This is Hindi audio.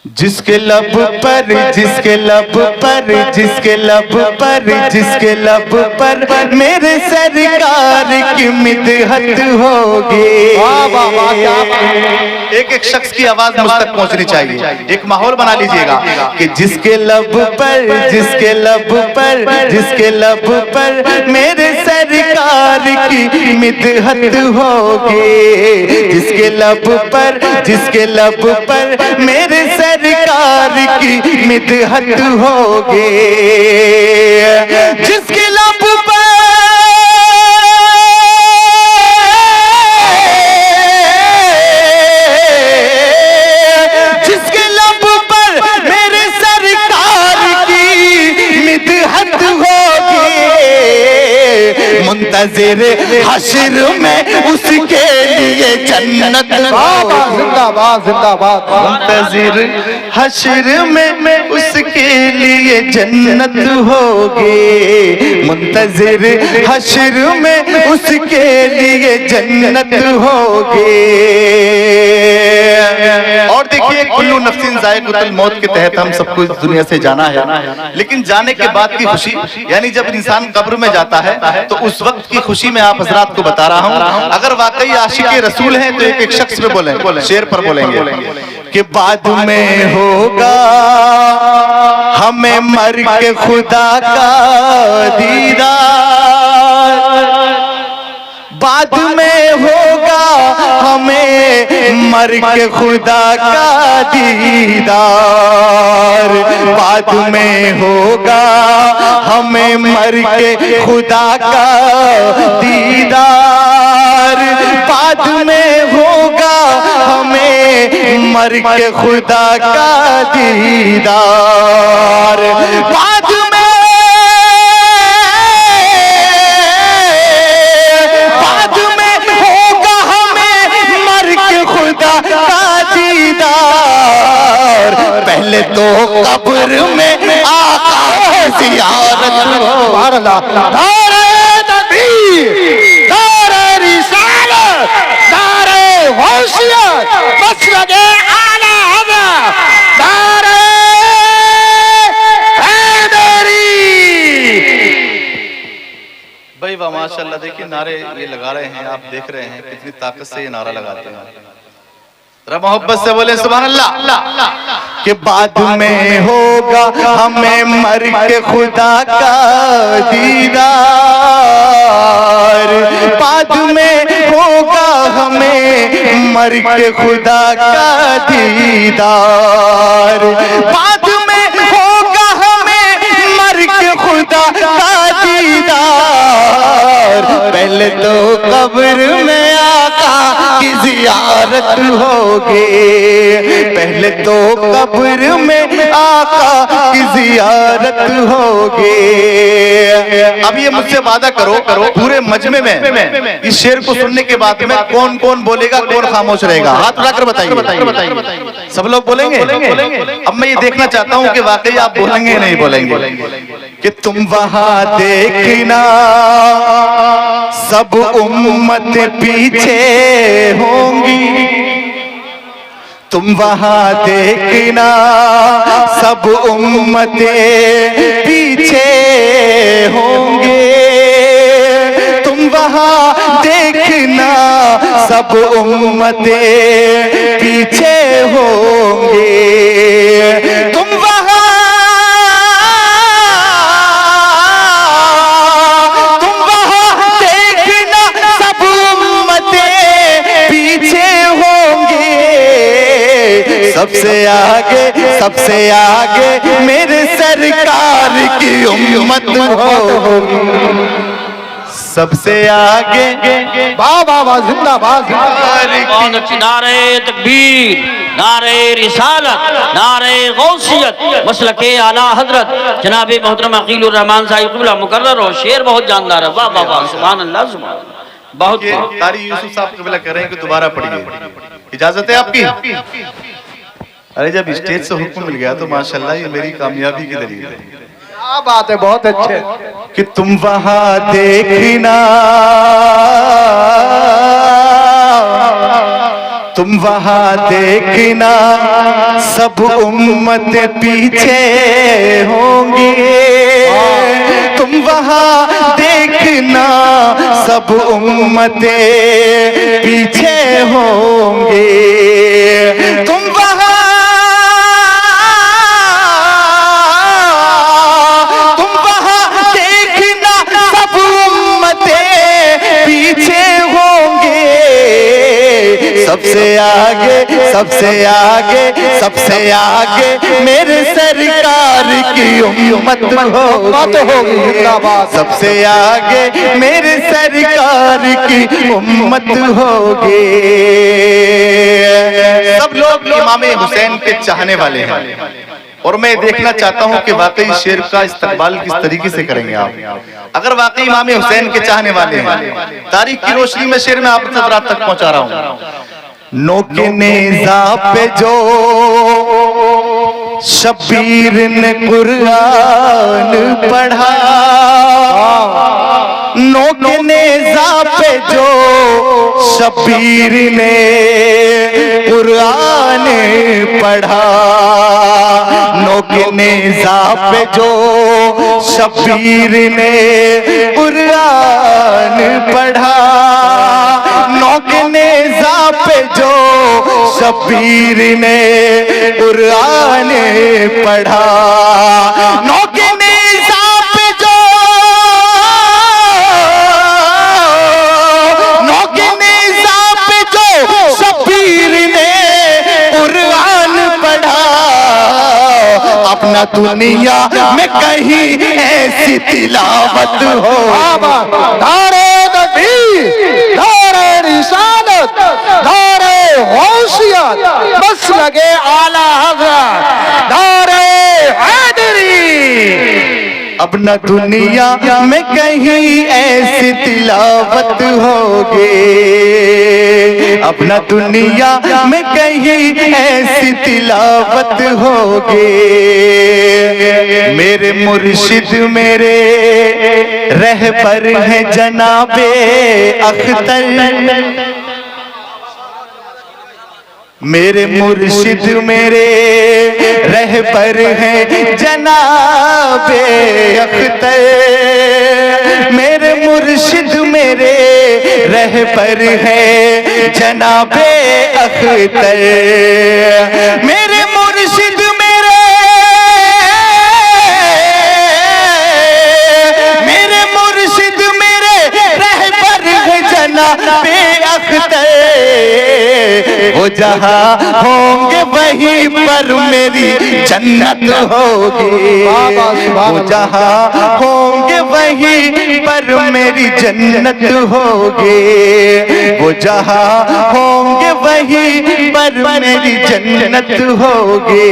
जिसके लब पर जिसके लब पर जिसके लब पर जिसके लब पर मेरे सरकार की मिदहत होगी। एक एक शख्स की आवाज मुझ तक पहुंचनी चाहिए। एक माहौल बना लीजिएगा कि जिसके लब पर जिसके लब पर जिसके लब पर मेरे सरकार की मिदहत होगी। जिसके लब पर मेरे सरकार की मिदहत होगी। जिसके लब पर जिसके लब पर मेरे सरकार की मिदहत होगी। मुंतज़िर हश्र में उसके लिए जन्नत होगी। जिंदाबाद जिंदाबाद। मुंतज़िर हश्र में उसके लिए जन्नत होगी। मुंतज़िर हश्र में उसके लिए जन्नत होगी। और देखिए, कुल्लू नफ्सिन ज़ाइक़तुल मौत के तहत हम सबको इस दुनिया से जाना है, लेकिन जाने के बाद की खुशी, यानी जब इंसान कब्र में जाता है तो उस वक्त की खुशी में आप हजरात को बता रहा हूँ। अगर वाकई आशिक़े रसूल हैं तो एक एक शख्स पे बोलें, शेर पर बोलेंगे कि बाद में होगा हमें मर के खुदा का दीदार। बाद में होगा हमें मर के खुदा का दीदार। बाद में होगा हमें मर के खुदा का दीदार। बाद में होगा हमें मर के खुदा का दीदार। बाद में होगा हमें मर के खुदा का दीदार। पहले तो कब्र में आका की ज़ियारत हो। नारे तकबीर, नारे रिसालत, नारे गौसियत, मसलके आला हज़रत, नारे हैदरी। भाई वाह, माशाल्लाह। देखिए नारे ये लगा रहे हैं, आप देख रहे हैं कितनी ताकत से ये नारा लगाते हैं। जरा मोहब्बत से बोले सुभान अल्लाह। कि बाद में होगा हमें मर के खुदा का दीदार। बाद में होगा हमें मर के खुदा का दीदार। बाद में होगा हमें मर के खुदा का दीदार। पहले तो कब्र में आका की ज़ियारत होगी। पहले तो कब्र में आका की ज़ियारत होगी। अब ये मुझसे वादा करो पूरे मजमे में इस शेर को सुनने के बाद में कौन कौन बोलेगा, कौन खामोश रहेगा? हाथ उठाकर बताइए। सब लोग बोलेंगे? अब मैं ये देखना चाहता हूँ कि वाकई आप बोलेंगे या नहीं बोलेंगे। कि तुम वहां देखना सब उम्मत पीछे होंगी। तुम वहां देखना सब उम्मतें पीछे होंगे। तुम वहां देखना सब उम्मतें पीछे होंगे। तुम वहां देखना सब उम्मतें पीछे होंगे। सबसे आगे मेरे सरकार की उम्मत होगी। सबसे आगे बाबा जिंदाबाद। नारे तकबीर, नारे रिसालत, नारे गौसियत, मसलके आला हजरत जनाब मोहतरम अकीलुर रहमान साहिब क़िबला मुकर्रर। और शेर बहुत जानदार है। वाह वाह वाह, सुभान अल्लाह सुभान अल्लाह। बहुत कारी यूसुफ साहब क़िबला कह रहे हैं कि दोबारा पढ़िए, इजाजत है आपकी? अरे जब स्टेज से हुक्म मिल गया तो माशाल्लाह ये मेरी कामयाबी की दलील है। क्या बात है, बहुत अच्छे। कि तुम वहां देखना तुम वहां देखना सब उम्मत पीछे होंगी, तुम वहां देखना सब उम्मतें पीछे होंगे, तुम वहां देखना सब उम्मतें पीछे होंगे, सबसे आगे सबसे आगे सबसे आगे मेरे सरकार की उम्मत होगी, जिंदाबाद। सबसे आगे मेरे सरकार की उम्मत होगी। सब लोग इमाम हुसैन के चाहने वाले हैं और मैं देखना चाहता हूं कि वाकई शेर का इस्तकबाल किस तरीके से करेंगे आप। अगर वाकई इमाम हुसैन के चाहने वाले हैं, तारीख की रोशनी में शेर में आप रात तक पहुंचा रहा हूं। नोके नेज़ा पे जो शबीर ने कुरान पढ़ा, नोके नेज़ा पे जो शबीर ने कुरान पढ़ा, नोके नेज़ा पे जो शबीर ने कुरान पढ़ा, नोके नेज़ा पे जो शबीर ने कुरान पढ़ा, नोके नेज़ा पे जो नोके नेज़ा पे जो शबीर ने कुरान पढ़ा, अपना दुनिया में कहीं ऐसी तिलावत हो, नारे तकबीर, नारे रिसालत, नारे गौसियत, बस लगे आला हज़रत, नारे हैदरी। अब न दुनिया में कहीं ऐसी तिलावत होगी, अब न दुनिया में कहीं ऐसी तिलावत होगी, मेरे मुर्शिद मेरे रहबर हैं जनाबे अख्तर, मेरे मुर्शिद मेरे रहबर हैं जनाबे अख्तर, मेरे मुर्शिद मेरे रहबर हैं जनाबे अख्तर, मेरे मुर्शिद मेरे मुर्शिद मेरे रहबर हैं जनाबे अख्तर, वो जहाँ होंगे वहीं पर मेरी जन्नत होगी, वो जहाँ होंगे वहीं पर मेरी जन्नत होगी, वो जहाँ होंगे वहीं पर मेरी जन्नत होगी।